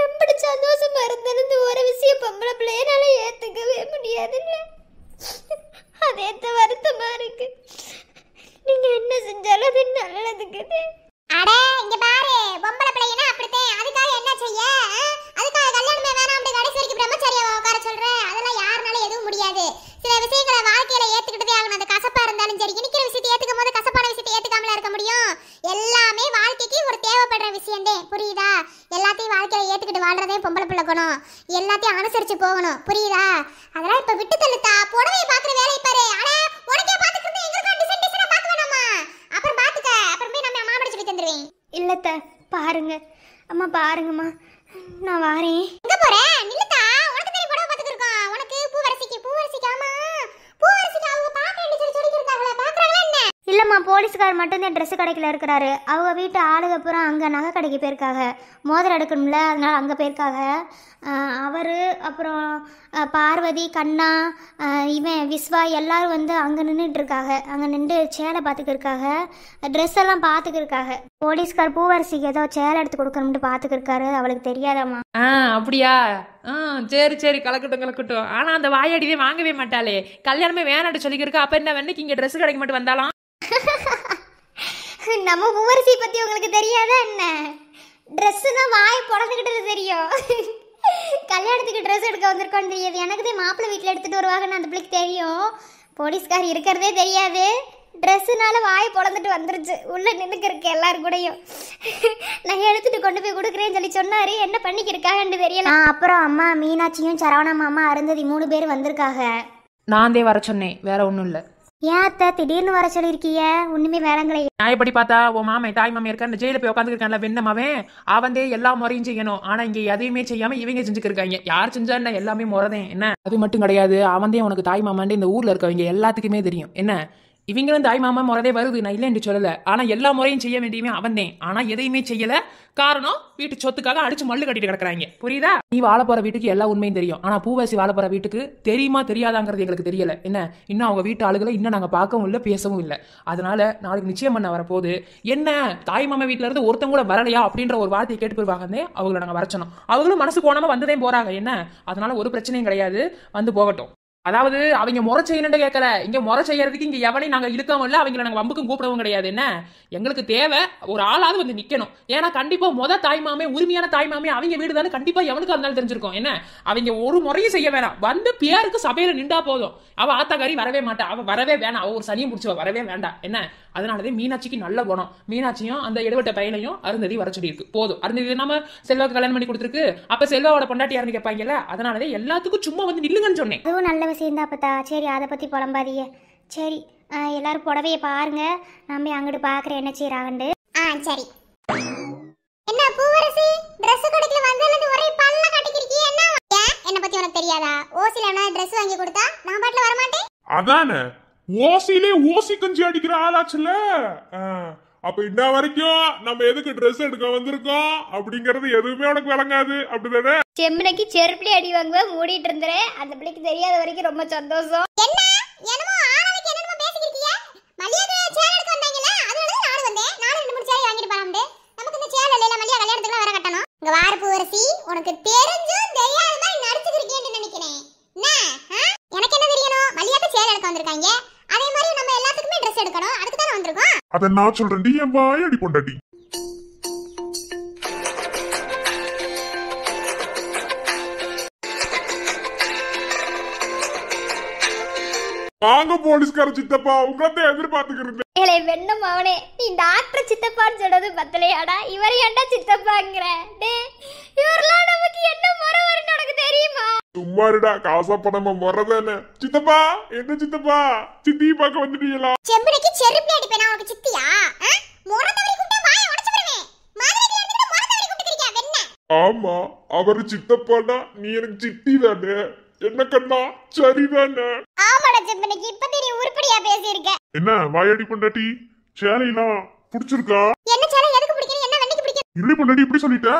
எப்படி சந்தோஷமா இருந்தாலும் இந்த ஒரு விஷயம் பொம்பளை பிள்ளையனால ஏத்துக்கவே முடியாதுல்ல. அதே வருத்தமா இருக்கு. நீங்க என்ன செஞ்சாலும் அது நல்லதுக்கு. அட இங்க பாரு, பொம்பளை பிள்ளைனா அப்படித்தான். அதுக்காக என்ன செய்ய? அதுக்காக கல்யாணமே வேணாம் அப்படி கடைசி வரைக்கும் பிரம்மச்சாரியாவை உட்கார சொல்ற? அதெல்லாம் யாருனால எதுவும் முடியாது. சில விஷயங்களை வாழ்க்கையில ஏத்துக்கிட்டதே ஆகணும். அது கசப்பா இருந்தாலும் சரி. இனிக்கிற விஷயத்தை ஏத்துக்கும் போது கசப்பான விஷயத்தை ஏத்துக்காமல இருக்க முடியும்? எல்லாமே வாழ்க்கைக்கு ஒரு தேவைப்படுற விஷயம்தே, புரியுதா? எல்லாத்தையும் வாழ்க்கையில ஏத்துக்கிட்டு வாழ்றதே பொம்பளை பிள்ளை குணம். எல்லாத்தையும் அனுசரிச்சு போகணும், புரியுதா? அதெல்லாம் இப்ப விட்டு தள்ளுத்தா. புடவையை பாக்குற வேலையை பாரு. ஆனா உனக்கே பாத்துக்கிட்டு எங்களுக்கு டிசைன் டிசைனா பார்க்க வேணாமா? அப்புறம் பாத்துக்க. அப்புறம் போய் நம்ம மாமடி சொல்லி தந்துருவேன். இல்லத்த பாருங்க அம்மா, பாருங்கம்மா, நான் வாரேன். எங்க போற? நில்லுத்தா. உனக்கு தெரிய புடவை பாத்துட்டு இருக்கோம். உனக்கு பூவரசிக்கு ஆமா, பூவரசிக்கு அவங்க பாக்க வேண்டிய சொல்லி சொல்லிருக்காங்களா? பாக்குறாங்களா என்ன? இல்லம்மா, போலீஸ்கார் மட்டும்தான் ட்ரெஸ் கடைக்குள்ள இருக்கிறாரு. அவங்க வீட்டு ஆளுக பூரா அங்கே நகை கடைக்கு போயிருக்காங்க. மோதிரம் எடுக்கணும்ல, அதனால அங்கே போயிருக்காங்க. அவர் அப்புறம் பார்வதி, கண்ணா, இவன் விஸ்வா எல்லாரும் வந்து அங்கே நின்றுட்டு இருக்காங்க. அங்கே நின்று சேலை பார்த்துக்கிருக்காங்க. ட்ரெஸ் எல்லாம் பார்த்துக்கிருக்காங்க. போலீஸ்கார் பூவரசிக்கு ஏதோ சேலை எடுத்து கொடுக்கணும்னு பார்த்துக்கிருக்காரு. அவளுக்கு தெரியாதாம்மா. அப்படியா? சரி சரி, கலக்கட்டும். ஆனா அந்த வாயாடிவே வாங்கவே மாட்டாளே. கல்யாணமே வேணாட்டு சொல்லிக்கிருக்கா. அப்ப என்ன வெண்ணைக்கு இங்க ட்ரெஸ் கிடைக்க மட்டும் வந்தாலும் நம்ம பூவரசி பத்தி உங்களுக்கு தெரியாதா என்ன? ட்ரெஸ்ஸுனா வாய் பொழந்துக்கிட்டது தெரியும். கல்யாணத்துக்கு ட்ரெஸ் எடுக்க வந்திருக்கோன்னு தெரியாது. எனக்கு தான் மாப்பிள்ளை வீட்டில் எடுத்துகிட்டு வருவாங்கன்னு அந்த பிள்ளைக்கு தெரியும். போலீஸ்கார் இருக்கிறதே தெரியாது. ட்ரெஸ்ஸுனால வாய் பொழந்துட்டு வந்துருச்சு. உள்ளே நின்றுக்கு இருக்கு எல்லாரும் கூடயும். நான் எடுத்துட்டு கொண்டு போய் கொடுக்குறேன்னு சொல்லி சொன்னார். என்ன பண்ணிக்கிருக்காங்கன்னு தெரியல. அப்புறம் அம்மா மீனாட்சியும் சரவணா மாமா அருந்ததி 3 பேர் வந்திருக்காங்க. நான் வர சொன்னேன், வேற ஒன்றும் இல்லை. ஏன் அத்தை திடீர்னு வர சொல்லியிருக்கீங்க? ஒன்றுமே வேலைங்களே. நான் எப்படி பார்த்தா உன் மாமை தாய் மாமா இருக்கான்னு ஜெயில போய் உட்காந்துருக்கான்ல வெண்ணமாவே, அவன் எல்லா முறையும் செய்யணும். ஆனா இங்க எதையுமே செய்யாம இவங்க செஞ்சுக்கிருக்காங்க. யார் செஞ்சா என்ன, எல்லாமே முறைதான். என்ன அது மட்டும் கிடையாது, அவன் உனக்கு தாய் மாமான்னு இந்த ஊர்ல இருக்கவங்க எல்லாத்துக்குமே தெரியும். என்ன இவங்களும் தாய் மாமா முறதே வருது, நான் இல்லைன்னு சொல்லல. ஆனா எல்லா முறையும் செய்ய வேண்டியவே அவன் தான். ஆனா எதையுமே செய்யல. காரணம் வீட்டு சொத்துக்காக அடிச்சு மல்லு கட்டிட்டு கிடக்குறாங்க, புரியுதா? நீ வாழ போற வீட்டுக்கு எல்லா உண்மையும் தெரியும். ஆனா பூவாசி வாழ போற வீட்டுக்கு தெரியுமா தெரியாதாங்கிறது எங்களுக்கு தெரியல. என்ன இன்னும் அவங்க வீட்டு ஆளுகளை இன்னும் நாங்க பார்க்கவும் இல்லை, பேசவும் இல்லை. அதனால நாளைக்கு நிச்சயம் பண்ண வரப்போது என்ன தாய் மாமா வீட்டுல இருந்து ஒருத்தங்க கூட வரலையா அப்படின்ற ஒரு வார்த்தையை கேட்டு போயிருவாங்க. அவங்களை நாங்க வரச்சணும். அவங்களும் மனசு போனாம வந்ததே போறாங்க. என்ன அதனால ஒரு பிரச்சனையும் கிடையாது, வந்து போகட்டும். அதாவது அவங்க முறை செய்யணும்னு கேட்கல. இங்க முறை செய்யறதுக்கு இங்க எவனையும் நாங்க இழுக்கவும் இல்லை, அவங்களை நாங்க வம்புக்கும் கூப்பிடவும் கிடையாது. என்ன எங்களுக்கு தேவை ஒரு ஆளாவது வந்து நிக்கணும். ஏன்னா கண்டிப்பா தாய்மாமே உரிமையான தாய்மாமே அவங்க வீடு தானே, கண்டிப்பா எவனுக்கு இருந்தாலும் தெரிஞ்சிருக்கும். என்ன அவங்க ஒரு முறையும் செய்ய வேணாம், வந்து பேருக்கு சபையில நின்றா போதும். அவ ஆத்தாக்காரி வரவே மாட்டா, அவ வரவே வேணாம், அவ ஒரு சனியும் முடிச்சவ வரவே வேண்டாம். என்ன அதனாலதான் மீனாட்சிக்கு நல்ல குணம். மீனாட்சியும் அந்த எடுவட்ட பையனையும் அருந்ததி வர சொல்லி இருக்கு. போதும். அருந்ததி நம்ம செல்வாக்கு கல்யாணம் பண்ணி கொடுத்துருக்கு. அப்ப செல்வாவோட பொண்டாட்டி யாருன்னு கேட்பாங்கல்ல, அதனாலதான் எல்லாத்துக்கும் சும்மா வந்து நில்லுங்கன்னு சொன்னேன். அதுவும் நல்ல விஷயம் தான் அப்பத்தா. சரி அதை பற்றி புலம்பாதீங்க. சரி எல்லாரும் புடவையை பாருங்க, நம்ம அங்கிட்டு பார்க்குறேன் என்ன செய்யறாங்கண்டு. சரி. என்ன பூவரசி ட்ரெஸ் கடைக்கு வந்ததுல ஒரே பல்ல கட்டிக்கிறியே? என்ன என்ன பத்தி உனக்கு தெரியாதா? ஓசில என்ன ட்ரெஸ் வாங்கி கொடுத்தா நான் பாட்டுல வர மாட்டேன். அதானே ஓசிலே ஓசி கஞ்சி அடிக்கிற ஆளாச்சுல. அப்ப இன்ன வரைக்கும் நம்ம எதுக்கு ட்ரெஸ் எடுக்க வந்திருக்கோம் அப்படிங்கறது எதுவுமே உனக்கு விளங்காது, அப்படிதானே? செம்மனைக்கு செருப்புலி அடி வாங்குவ மூடிட்டு இருந்தேன். அந்த பிள்ளைக்கு தெரியாத வரைக்கும் ரொம்ப சந்தோஷம். என்ன என்னமோ ஆளாளுக்கு என்னமோ பேசிக்கிட்டீங்க? மல்லிகா சேலை எடுக்க வந்தாங்கல, அதனால தான் நானும் வந்தேன். நானும் 2-3 சேலை வாங்கிட்டு போறாம்டே. நமக்கு இந்த சேலை இல்ல, மல்லிகா கல்யாணத்துக்கு வர கட்டணும். இங்க வார பூவரசி, உனக்கு தெரிஞ்சும் தெரியாத மாதிரி நடிச்சிருக்கீங்கன்னு நினைக்கிறேன். என்ன எனக்கு என்ன தெரியணும்? மல்லிகா சேலை எடுக்க வந்திருக்காங்க, அதே மாதிரி நம்ம எல்லாத்துக்குமே ட்ரெஸ் எடுக்கணும். அதுக்கு தான் வந்திருக்கோம். அத நான் சொல்றேன்டி, என் வாயடி பொண்டாட்டி. வாங்க போலீஸ்கார சித்தப்பா, உங்களை எதிர்பார்த்துக்கிறது. ஏலே வெண்ணம் அவனே, நீ டாக்டர் சித்தப்பான்னு சொன்னது பத்தலையாடா? இவர் ஏன்டா சித்தப்பாங்கிற? இவரெல்லாம் நமக்கு என்ன முறை வரும்னு உனக்கு தெரியுமா? சும்மாருடா, காசா பணமா முறதானே. சித்தப்பா என்ன சித்தப்பா, சித்தி பார்க்க வந்துட்டீங்களா? செம்பனைக்கு செருப்பு அடிப்பேன் நான் உனக்கு சித்தியா? முறதவரி கூட்ட வாயை உடைச்சு விடுவேன். மாதிரி வந்துட்டு முறதவரி கூட்டிக்கிறியா வெண்ண? ஆமா, அவரு சித்தப்பாடா, நீ எனக்கு சித்தி தானே. என்ன கண்ணா சரிதானே? ஆமாடா செம்பனைக்கு, இப்ப நீ உருப்படியா பேசியிருக்க. என்ன வாயாடி பொண்டாட்டி, சேலையெல்லாம் பிடிச்சிருக்கா? என்ன சேலை எதுக்கு பிடிக்குது? என்ன வெண்ணிக்கு பிடிக்குது? இல்லை பொண்டாட்டி இப்படி சொல்லிட்ட.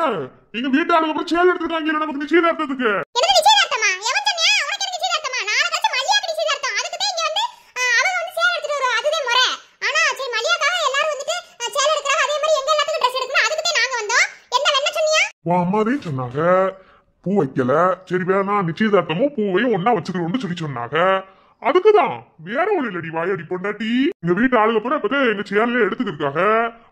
எங்க வீட்டு ஆளுங்க அப்புறம் சேலை எடுத்துருக்காங்க நமக்கு நிச்சயதார்த்தத்துக்கு. என்ன நிச்சயதார்த்தமா? எவன் சொன்னியா? உனக்கு எதுக்கு நிச்சயதார்த்தமா? நாளை கழிச்சு மல்லிகாக்கு நிச்சயதார்த்தம். அதுக்கு தான் இங்க வந்து அவங்க வந்து சேலை எடுத்துட்டு வருவா. அதுதான் முறை. ஆனா சரி மல்லிகாக்காக எல்லாரும் வந்துட்டு சேலை எடுக்கறாங்க, அதே மாதிரி எங்க எல்லாத்துக்கும் ட்ரெஸ் எடுக்கணும். அதுக்கு தான் நாங்க வந்தோம். என்ன வெண்ண சொன்னியா? உன் அம்மாவே சொன்னாங்க பூ வைக்கல, சரி வேணா நிச்சயதார்த்தமும் பூவையும் ஒன்னா வச்சுக்கணும்னு சொல்லி சொன்னாங்க. அதுக்குதான், வேற ஒண்ணு இல்லடி வாயாடி பொண்டாட்டி. எங்க வீட்டு ஆளுங்க பூரா இப்ப எங்க சேலையே எடுத்துக்கிருக்காங்க.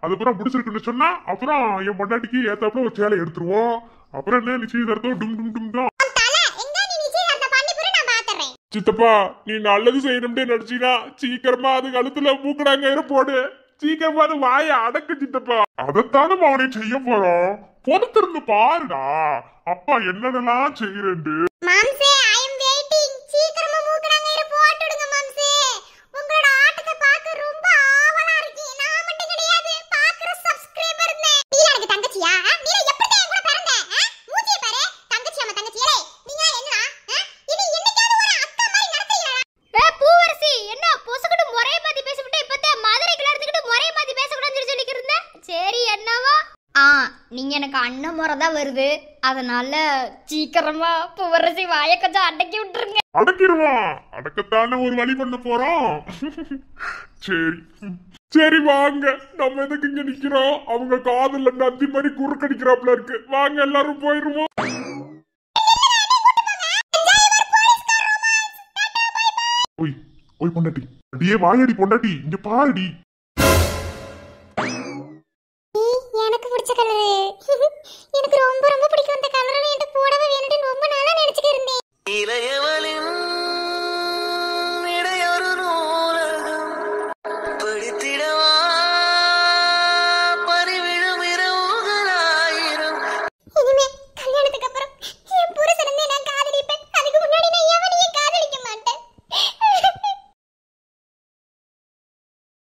அதுக்கப்புறம் பிடிச்சிருக்குன்னு சொன்னா அப்புறம் என் பொண்டாட்டிக்கு ஏத்தாப்புல ஒரு சேலை எடுத்துருவோம். அப்புறம் என்ன நிச்சயதார்த்தம் டும் டும் டும் தான். சித்தப்பா நீ நல்லது செய்யணும்னு நினைச்சீனா சீக்கிரமா அது கழுத்துல மூக்கடாங்கயிறு போடு. சீக்கிரமா அது வாய அடக்கு சித்தப்பா. அதைத்தானே அவனை செய்ய போறோம். பொறுத்திருந்து பாருடா அப்பா என்னென்னலாம் செய்யறேன்னு. மாம்சே ஐ அம் வெயிட்டிங். சீக்கிரமா மூக்கடாங்கயிறு போட்டுடுங்க மாம்சே. உங்களோட ஆட்டத்தை பார்க்க ரொம்ப ஆவலா இருக்கேன். நான் மட்டும் கிடையாது, பார்க்குற சப்ஸ்கிரைபர்னே. நீ எனக்கு தங்கச்சியா? நீ எப்படி என் கூட பிறந்த? மூஞ்சிய பாரு. தங்கச்சியாமா தங்கச்சியே. நீங்க என்ன? இது என்னைக்காவது ஒரு அக்கா மாதிரி நடத்துறீங்களா? பூவரசி என்ன பொசுக்கிட்டு முறைய மாத்தி பேசிவிட்டு இப்பதே மதுரைக்குள்ள இருந்துக்கிட்டு முறைய மாத்தி பேசக்கூடாதுன்னு சொல்லிக்கிட்டு இருந்த. சரி என்னவோ. நீங்க எனக்கு அண்ணன் முறை தான் வருது, அதனால சீக்கிரமா பூவரசி வாயை கொஞ்சம் அடக்கி விட்டுருங்க. அடக்கிடுவோம். அடக்கத்தானே ஒரு வழி பண்ண போறோம். சரி சரி வாங்க, நம்ம எதுக்கு இங்க நிக்கிறோம்? அவங்க காதுல நந்தி மாதிரி குறுக்கடிக்கிறாப்ல இருக்கு. வாங்க எல்லாரும் போயிருவோம். ஓய் ஓய் பொண்டாட்டி, அடியே வாயடி பொண்டாட்டி, இங்க பாருடி. எனக்கு பிடிச்ச கலரு. எனக்கு ரொம்ப ரொம்ப பிடிக்கும் அந்த கலரை. என்கிட்ட போடவே வேணும்னு ரொம்ப நாளா நினைச்சிட்டு இருந்தேன். இளையவளின் இடையொரு நூலகம் படித்திடவா பறிவிடும் இரவுகளாயிரம். இனிமே கல்யாணத்துக்கு அப்புறம் என் புருஷன் நான் காதலிப்பேன். அதுக்கு முன்னாடி நான் எவனையும் காதலிக்க மாட்டேன்.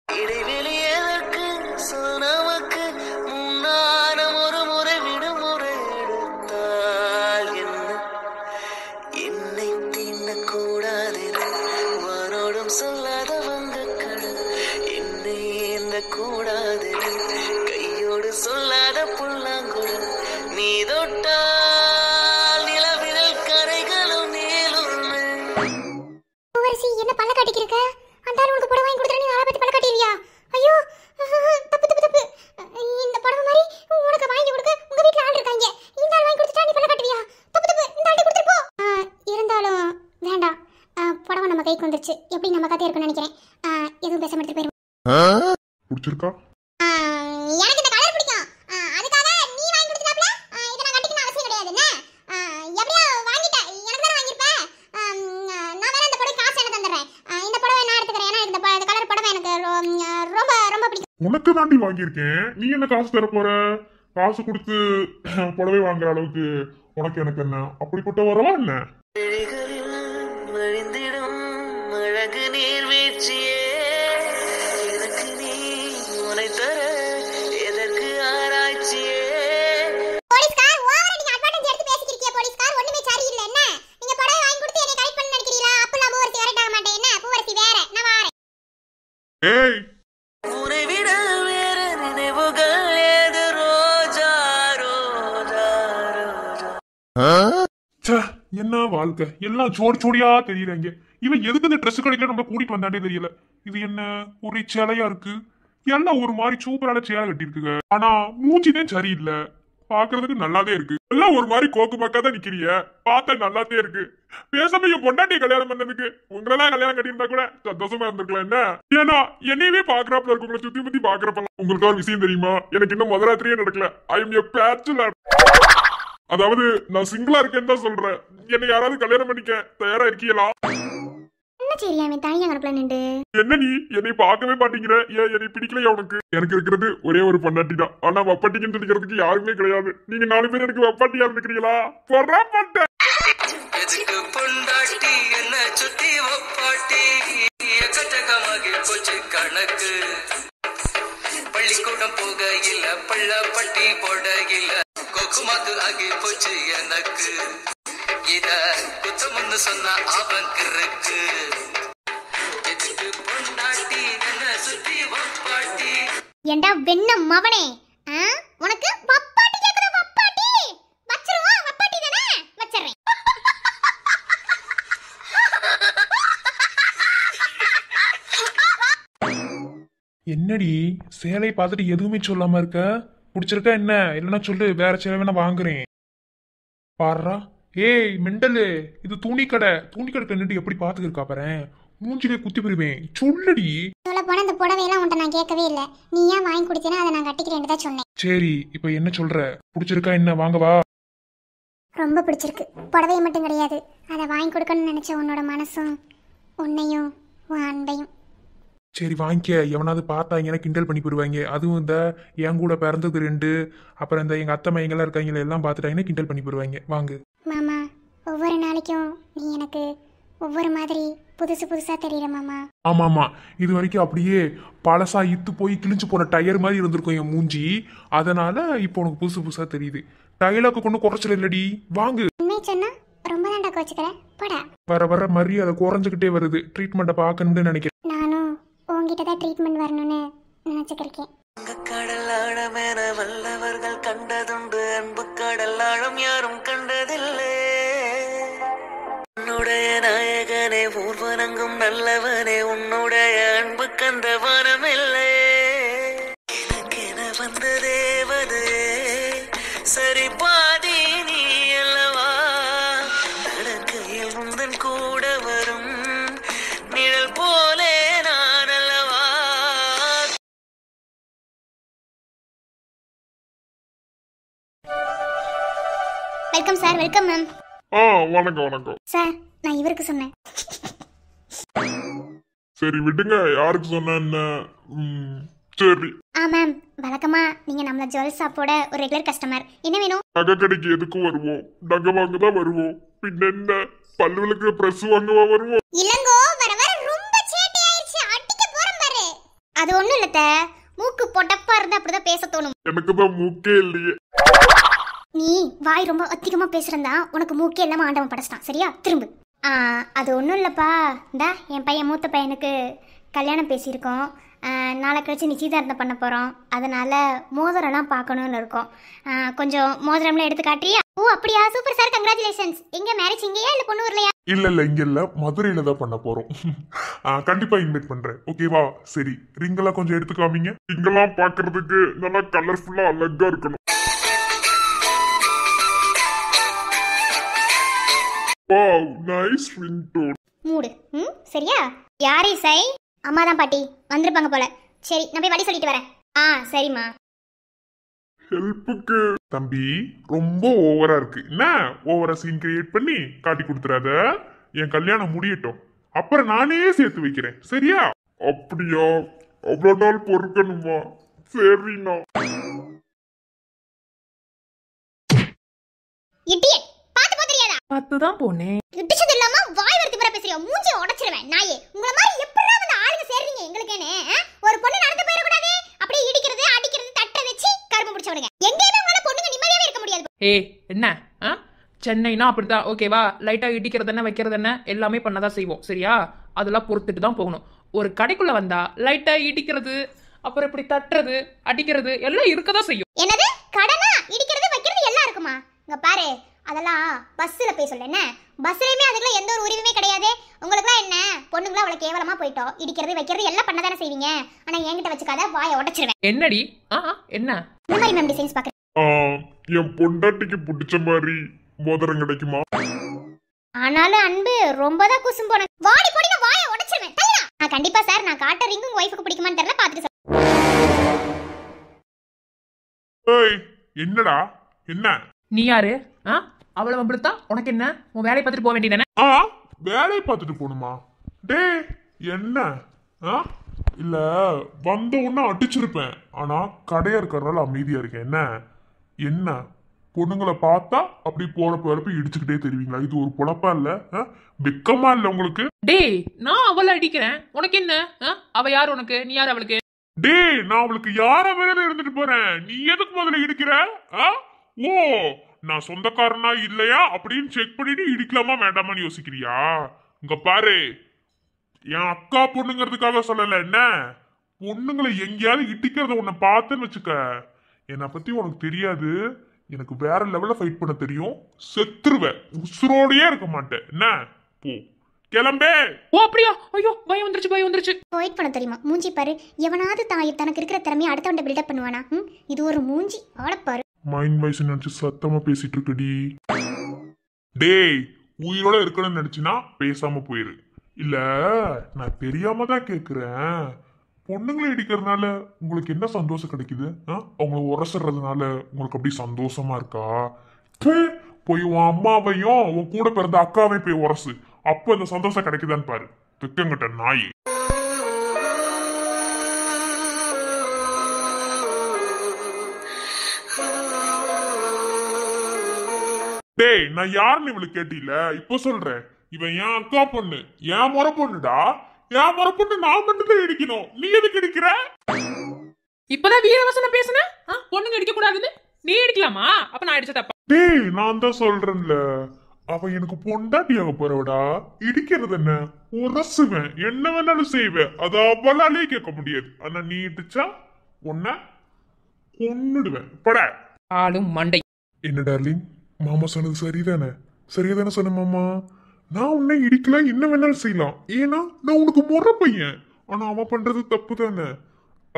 இடைவெளி எதற்கு சொன்னவக்கு முன்னாரம் ஒரு முறை விடுமுறை எடுத்தால் என்ன? என்னை தின்னக்கூடாது வானோடும் சொல்லாத வங்கக்கடல். என்னை என்ன கூடாது கையோடு சொல்லாத புல்லாங்குழல். நீ தொட்டால் நிலவிரல் கரைகளும் நீளுமே. பூவரசி என்ன பல்ல காட்டிக்கிருக்க? அந்த ஆளு உனக்கு புடவை வாங்கி கொடுத்துட்டு நீ ஆளை பத்தி பல்ல காட்டிடுவியா? ஐயோ தப்பு தப்பு தப்பு. இந்த புடவை மாதிரி உனக்கு வாங்கி கொடுக்க உங்க வீட்ல ஆள் இருக்காங்க. இந்த ஆள் வாங்கி கொடுத்துட்டா நீ பல்ல காட்டுவியா? தப்பு தப்பு. இந்த ஆளை கொடுத்துட்டு போ. இருந்தாலும் வேண்டாம். புடவை நம்ம கைக்கு வந்துருச்சு. எப்படி நம்ம கதையா இருக்குன்னு நினைக்கிறேன். எதுவும் பேசாம எடுத்துட்டு போயிருவோம். பிடிச்சிருக்கா? எனக்கு இந்த கலர் பிடிக்கும். அதுக்காக நீ வாங்கி கொடுத்துட்டாப்ல. இத நான் கட்டிக்கணும் அவசியம் கிடையாது. என்ன எப்படியோ வாங்கிட்டேன். எனக்கு தான வாங்கிருப்ப. நான் வேற இந்த புடவை காசு எனக்கு தந்துறேன். இந்த புடவை நான் எடுத்துக்கறேன். ஏன்னா இந்த கலர் புடவை எனக்கு ரொம்ப ரொம்ப பிடிக்கும். உனக்கு தாண்டி வாங்கியிருக்கேன். நீ என்ன காசு தர போற? காசு கொடுத்து புடவை வாங்குற அளவுக்கு உனக்கு எனக்கு என்ன அப்படிப்பட்ட வரவா என்ன? மழிந்திடும் அழகு நீர்வீழ்ச்சியே எனக்கு நீ உனை தர எதற்கு ஆராய்ச்சியே. போலீஸ்கார் ஓவரா நீங்க அட்வான்டேஜ் எடுத்து பேசிக்கிறீங்க. போலீஸ்கார் ஒண்ணுமே சரியில்லை. என்ன நீங்க புடவை வாங்கி கொடுத்து என்னை கரெக்ட் பண்ண நினைக்கிறீங்களா? அப்பலாம் பூவரசி வரட்ட மாட்டேன். என்ன பூவரசி வேற, நான் வாரேன். ஏய் உன்னை விட வேற நினைவுகள் ஏது ரோஜா ரோஜா ரோஜா. என்ன வாழ்க்கை எல்லாம் ஜோடி ஜோடியா தெரியறாங்க. இவன் எதுக்கு இந்த ட்ரெஸ் கடையில நம்ம கூட்டிட்டு வந்தாண்டே தெரியல. இது என்ன ஒரே சேலையா இருக்கு. எல்லாம் ஒரு மாதிரி சூப்பரான சேலை கட்டி இருக்குங்க. ஆனா மூஞ்சிதான் சரியில்லை. பாக்குறதுக்கு நல்லாதே இருக்கு. எல்லாம் ஒரு மாதிரி கோக்கு பக்காதான் நிக்கிறிய. பார்த்தா நல்லாதே இருக்கு. பேசாம என் பொண்டாட்டிய கல்யாணம் பண்ணதுக்கு உங்களெல்லாம் கல்யாணம் கட்டியிருந்தா கூட சந்தோஷமா இருந்திருக்கலாம். என்ன ஏன்னா என்னையவே பாக்குறாப்புல இருக்கு. உங்களை சுத்தி முத்தி பாக்குறப்பெல்லாம் உங்களுக்கு ஒரு விஷயம் தெரியுமா? எனக்கு இன்னும் முதலாத்திரியே நடக்கல. I am A bachelor. அதாவது நான் சிங்கிளா இருக்கேன்னு தான் சொல்றேன். என்னை யாராவது கல்யாணம் பண்ணிக்க தயாரா இருக்கீங்களா? என்ன சரியா அவன் தனியா கடப்புல நின்று? என்ன நீ என்னை பார்க்கவே மாட்டேங்கிற? ஏன் என்னை பிடிக்கலையா உனக்கு? எனக்கு இருக்கிறது ஒரே ஒரு பொண்டாட்டி தான். ஆனா வப்பாட்டிக்குன்னு சொல்லிக்கிறதுக்கு யாருமே கிடையாது. நீங்க 4 பேர் எனக்கு வப்பாட்டியா இருந்துக்கிறீங்களா? பொறாப்பட்ட எதுக்கு பொண்டாட்டி என்ன சுத்தி வப்பாட்டி எக்கச்சக்கமாக போச்சு கணக்கு. பள்ளிக்கூடம் போக இல்ல பள்ள பட்டி போட இல்ல கொக்குமாக்கு ஆகி போச்சு எனக்கு. இத குத்தமுன்னு சொன்ன அவனுக்கு இருக்கு. எதுக்கு பொண்டாட்டி என்ன சுத்தி வப்பாட்டி. ஏண்டா வெண்ண மவனே, உனக்கு வப்பாட்டி கேக்குதா? வப்பாட்டி வச்சிருவா. வப்பாட்டி தானே வச்சிரேன். என்னடி சேலை பார்த்துட்டு எதுவுமே சொல்லாம இருக்க? பிடிச்சிருக்கா என்ன? இல்லைன்னா சொல்லு, வேற சேலை வேணா வாங்குறேன். பாடுறா. ஏய் மெண்டலு, இது துணி கடை. துணி கடை நின்று எப்படி பாத்துக்கிருக்கா பாரு. மூஞ்சிலே குத்தி போயிருவேன். சொல்லுடி. சொல்ல போன இந்த புடவையெல்லாம் உன்ட்ட நான் கேட்கவே இல்லை. நீ ஏன் வாங்கி கொடுத்தேன்னா அதை நான் கட்டிக்கிறேன்னு தான் சொன்னேன். சரி இப்ப என்ன சொல்ற? பிடிச்சிருக்கா என்ன? வாங்கவா? ரொம்ப பிடிச்சிருக்கு. புடவையை மட்டும் கிடையாது, அதை வாங்கி கொடுக்கணும்னு நினச்ச உன்னோட மனசும் உன்னையும் உன் அன்பையும். சரி வாங்கிக்க. எவனாவது பார்த்தாங்கன்னா கிண்டல் பண்ணி போடுவாங்க. அதுவும் இந்த என் கூட பிறந்தது 2, அப்புறம் இந்த எங்கள் அத்தை மையங்கள்லாம் இருக்காங்களே எல்லாம் பார்த்துட்டாங்கன்னா கிண்டல் பண்ணி போடுவாங்க. வாங்கு. மாமா, ஒவ்வொரு நாளைக்கும் நீ எனக்கு ஒவ்வொரு மாதிரி புதுசு புதுசாக தெரியுற மாமா. ஆமாம் ஆமாம், இது வரைக்கும் அப்படியே பழசா இத்து போய் கிழிஞ்சு போன டயர் மாதிரி இருந்திருக்கும் என் மூஞ்சி. அதனால இப்போ உனக்கு புதுசு புதுசாக தெரியுது. டயலாக்கு கொண்டு குறைச்சல இல்லடி. வாங்கு. உண்மை சொன்னா ரொம்ப தாண்டா கோச்சுக்கிறேன். போடா. வர வர மரியாதை குறைஞ்சிக்கிட்டே வருது. ட்ரீட்மெண்ட்டை பார்க்கணும்னு நினைக்கிறேன். நானும் உங்ககிட்ட தான் ட்ரீட்மெண்ட் வரணும்னு நினச்சிக்கிருக்கேன். கடலாழமென வல்லவர்கள் கண்டதுண்டு, அன்பு கடலாழம் யாரும் கண்டதில்லை. உன்னுடைய நாயகனே, ஊர்வனங்கும் நல்லவனே, உன்னுடைய அன்பு கந்த வனமில்லை. எனக்கென வந்த தேவதே சரி பாதி நீ அல்லவா, நடக்கையில் உந்தன் கூட வரும் நிழல் போலே நான் அல்லவா. Welcome sir. Welcome ma'am. வணக்கம் வணக்கம் சார், நான் இவருக்கு சொன்னேன். சரி விடுங்க. யாருக்கு சொன்ன என்ன? சரி. மேம், வழக்கமா நீங்க நம்மள ஜுவல் ஷாப்போட ஒரு ரெகுலர் கஸ்டமர். என்ன வேணும்? நகை கடைக்கு எதுக்கும் வருவோம்? நகை வாங்க தான் வருவோம். பின்ன என்ன, பல்லுவலுக்கு பிரஸ் வாங்கவா வருவோம்? இல்லங்கோ, வர வர ரொம்ப சேட்டை ஆயிடுச்சு. அடிக்க போறேன் பாரு. அது ஒண்ணும் இல்ல, மூக்கு பொட்டப்பா இருந்தா அப்படிதான் பேச தோணும். எனக்கு தான் மூக்கே இல்லையே. நீ வாய் ரொம்ப அதிகமா பேசுறதா உனக்கு மூக்கே இல்லாம ஆண்டவன் படைச்சிட்டான். சரியா? திரும்ப. அது ஒன்றும் இல்லைப்பா. இந்தா என் பையன் மூத்த பையனுக்கு கல்யாணம் பேசியிருக்கோம். நாளை கழிச்சு நிச்சயதார்த்தம் பண்ண போகிறோம். அதனால் மோதிரம்லாம் பார்க்கணுன்னு இருக்கோம். கொஞ்சம் மோதிரம்லாம் எடுத்து காட்டுறியா? ஓ அப்படியா, சூப்பர் சார், கங்க்ராச்சுலேஷன்ஸ். எங்கே மேரேஜ் இங்கேயா இல்லை பொண்ணு ஊர்லையா? இல்ல இங்க இல்ல, மதுரையில தான் பண்ண போறோம். கண்டிப்பா இன்வைட் பண்றேன். ஓகேவா? சரி, ரிங்கெல்லாம் கொஞ்சம் எடுத்து காமிங்க. ரிங்கெல்லாம் பாக்குறதுக்கு நல்லா கலர்ஃபுல்லா அழகா இருக்கணும். Wow, nice ringtone. மூடு. சரியா? யாரே சை? அம்மா தான் பாட்டி வந்திருப்பாங்க போல. சரி, நான் போய் வழி சொல்லிட்டு வரேன். சரிம்மா. ஹெல்ப்புக்கு தம்பி ரொம்ப ஓவரா இருக்கு. என்ன ஓவரா சீன் கிரியேட் பண்ணி காட்டி கொடுத்துறாத. என் கல்யாணம் முடியட்டும், அப்புறம் நானே சேர்த்து வைக்கிறேன். சரியா? அப்படியா? அவ்வளவு நாள் பொறுக்கணுமா? சரிண்ணா. இடியட், பாத்து போறியாடா? பார்த்துதான் போனேன். இடிச்சது இல்லாம வாய் வரது வர பேசுறியா? மூஞ்சி உடைச்சிருவேன் நாயே. உங்கள மாதிரி எப்பறா வந்து ஆளுங்க சேர்றீங்க எங்களுக்கேனே? ஒரு பொண்ணு நடந்து போயிர கூடாது. அப்படியே இடிக்கிறது, அடிக்கிறது, தட்ட வச்சு கரும முடிச்சவங்க. எங்கேயுமே உங்களால பொண்ணுங்க நிம்மதியாவே இருக்க முடியாது. என்ன சென்னைனா அப்படிதான். ஓகேவா? லைட்டா இடிக்கிறது என்ன, வைக்கிறது என்ன, எல்லாமே பண்ணதான் செய்வோம். சரியா? அதெல்லாம் பொறுத்துட்டு தான் போகணும். ஒரு கடைக்குள்ள வந்தா லைட்டா இடிக்கிறது, அப்புறம் இப்படி தட்டுறது, அடிக்கிறது எல்லாம் இருக்கதான் செய்யும். என்னது? கடனா இடிக்கிறது, வைக்கிறது எல்லாம் இருக்குமா? இங்க பாரு, அதெல்லாம் பஸ்ல போய் சொல்ல. என்ன பஸ்லயுமே அதுக்குள்ள எந்த ஒரு உரிமையுமே கிடையாது. உங்களுக்குலாம் என்ன, பொண்ணுங்களா அவ்வளவு கேவலமா போயிட்டோம். இடிக்கிறது, வைக்கிறது எல்லாம் பண்ணதானே செய்வீங்க. ஆனா என்கிட்ட வச்சுக்காத, வாயை உடைச்சிருவேன். என்னடி? என்ன இந்த மாதிரி மேம் டிசைன்ஸ் பாக்குறேன். என் பொண்டாட்டிக்கு பிடிச்ச மாதிரி மோதிரம் கிடைக்குமா? ஆனாலும் அன்பு ரொம்ப தான் குசும் போன. வாடி போடி, நான் வாயை உடைச்சிருவேன். தள்ளுடா. கண்டிப்பா சார், நான் காட்ட ரிங் உங்க வைஃப்க்கு பிடிக்குமான்னு தெரியல, பாத்துட்டு சார். ஏய், என்னடா? என்ன நீ யாரு? அவ்வளவு வம்பிழுத்தா உனக்கு என்ன? உன் வேலையை பார்த்துட்டு போக வேண்டியதானே? வேலையை பார்த்துட்டு போகணுமா? டே என்ன? இல்ல வந்த உடனே அடிச்சிருப்பேன். ஆனா கடையா இருக்கிறதுனால அமைதியா இருக்கேன். என்ன என்ன பொண்ணுங்களை பார்த்தா அப்படி போறப்ப வரப்ப இடிச்சுக்கிட்டே தெரிவிங்களா? இது ஒரு பொழப்பா இல்ல? வெக்கமா இல்ல உங்களுக்கு? டேய், நான் அவளை அடிக்கிறேன், உனக்கு என்ன? அவ யார் உனக்கு? நீ யார் அவளுக்கு? டே, நான் அவளுக்கு யார வேற இருந்துட்டு போறேன். நீ எதுக்கு முதல்ல இடிக்கிற? ஓ, நான் சொந்தக்காரனா இல்லையா அப்படின்னு செக் பண்ணிட்டு இடிக்கலாமா வேண்டாமான்னு யோசிக்கிறியா? இங்க பாரு, என் அக்கா பொண்ணுங்கிறதுக்காக சொல்லல. என்ன பொண்ணுங்களை எங்கேயாவது இடிக்கிறத உன்னை பார்த்தேன்னு வச்சுக்க, என்னை பத்தி உனக்கு தெரியாது. எனக்கு வேற லெவல்ல ஃபைட் பண்ண தெரியும். செத்துருவேன், உசுரோடையே இருக்க மாட்டேன். என்ன போ, கிளம்பே. ஓ அப்படியா? ஐயோ, பயம் வந்துருச்சு, பயம் வந்துருச்சு. வெயிட் பண்ண தெரியுமா? மூஞ்சி பாரு. எவனாவது தனக்கு இருக்கிற திறமையை அடுத்தவண்ட பில்டப் பண்ணுவானா? இது ஒரு மூஞ்சி. ஆளப்பாரு. மைண்ட் வாய்ஸ் நினைச்சு சத்தமா பேசிட்டு இருக்கடி. டேய், உயிரோட இருக்கணும்னு நினைச்சுனா பேசாம போயிரு. இல்ல, நான் தெரியாம தான் கேக்குறேன். பொண்ணுங்களை இடிக்கிறதுனால உங்களுக்கு என்ன சந்தோஷம் கிடைக்குது? அவங்கள உரசுறதுனால உங்களுக்கு அப்படி சந்தோஷமா இருக்கா? போய் உன் அம்மாவையும் உன் கூட பிறந்த அக்காவையும் போய் உரசு. அப்ப இந்த சந்தோஷம் கிடைக்குதான்னு பாரு. திக்கங்கிட்ட நாய். டேய், நான் யாருன்னு இவளுக்கு கேட்டில, இப்ப சொல்றேன். இவன் என் அக்கா பொண்ணு, என் முறை பொண்ணுடா. என் முறை பொண்ணு நான் மட்டும்தான் இடிக்கணும். நீ எதுக்கு இடிக்கிற? இப்பதான் வீரவசனம் பேசுன பொண்ணுங்க அடிக்க கூடாதுன்னு. நீ அடிக்கலாமா? அப்ப நான் அடிச்ச தப்பா? டேய், நான் தான் சொல்றேன்ல, அவ எனக்கு பொண்டாட்டியாக போறவடா. இடிக்கிறது என்ன, உரசுவேன், என்ன வேணாலும் செய்வேன். அது அவளாலே கேட்க முடியாது. ஆனா நீ இடிச்சா உன்ன கொன்னுடுவேன். பட ஆளும் மண்டை. என்ன டார்லிங், மாமா சொன்னது சரிதானே? சரிதானே சொன்ன மாமா. நான் உன்னை இடிக்கலாம், என்ன வேணாலும் செய்யலாம். ஏன்னா நான் உனக்கு முறை பையன். ஆனா அவன் பண்றது தப்பு தானே.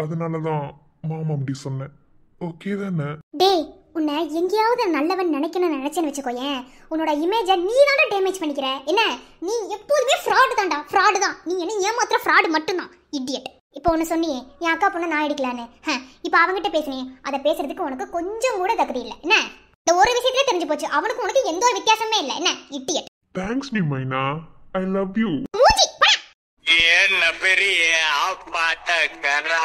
அதனாலதான் மாமா அப்படி சொன்னேன். ஓகே தானே? டேய், உன்னை எங்கேயாவது நல்லவன் நினைக்கணும்னு நினைச்சேன்னு வச்சுக்கோயேன், உன்னோட இமேஜை நீ தானே டேமேஜ் பண்ணிக்கிற. என்ன, நீ எப்போதுமே ஃப்ராடு தான்டா, ஃப்ராடு தான். நீ என்ன ஏமாத்துற ஃப்ராடு மட்டும்தான், இடியட். இப்போ ஒன்று சொன்னியே, என் அக்கா பொண்ணு நான் அடிக்கலான்னு. இப்போ அவங்ககிட்ட பேசுனேன், அதை பேசுறதுக்கு உனக்கு கொஞ்சம் கூட தகுதி இல்லை. என்ன, இந்த ஒரு விஷயத்துல தெரிஞ்சு போச்சு, அவனுக்கு உனக்கு எந்த ஒரு வித்தியாசமே இல்லை. என்ன, இடியட். தேங்க்ஸ் டி மைனா, ஐ லவ் யூ. மூஞ்சி, போடா. என்ன பெரிய ஆப்பாட்டக்கரா